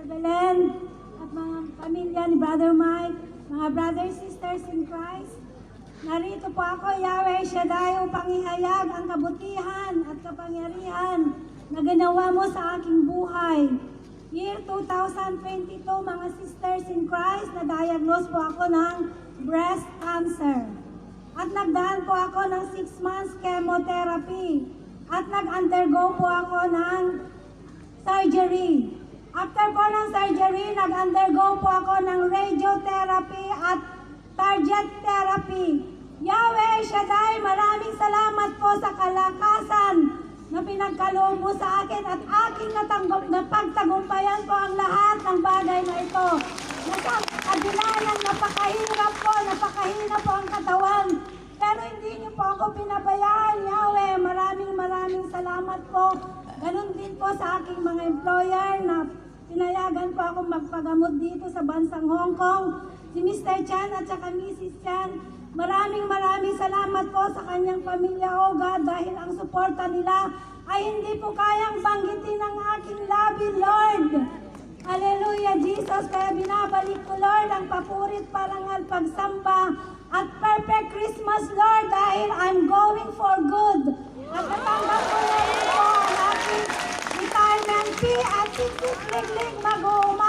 Belen at mga pamilya ni Brother Mike, mga brothers, sisters in Christ. Narito po ako, Yahweh Shaddai, upang ihayag ang kabutihan at kapangyarihan na ginawa mo sa aking buhay. Year 2022, mga sisters in Christ, na-diagnose po ako ng breast cancer. At nagdaan po ako ng 6 months chemotherapy. At nag-undergo po ako ng surgery. After po ng surgery, nag-undergo po ako ng radiotherapy at target therapy. Yahweh Shaddai, maraming salamat po sa kalakasan na pinagkaloob mo sa akin at aking napagtagumpayan po ang lahat ng bagay na ito. Nasa kabila ng napakahirap po, napakahina po ang katawan. Pero hindi niyo po ako pinabayaan, Yahweh. Maraming salamat po. Ganon din po sa aking mga employer na pinayagan po akong magpagamot dito sa bansang Hong Kong. Si Mr. Chan at saka Mrs. Chan, maraming salamat po sa kanyang pamilya, O God, dahil ang suporta nila ay hindi po kayang banggitin ng aking labi, Lord. Hallelujah, Jesus. Kaya binabalik ko, Lord, ang papurit, parangal, pagsamba at perfect Christmas, Lord, dahil I'm going for good. At natanggap ko na rin po ang aking retirement fee at siksiklig mag-uuma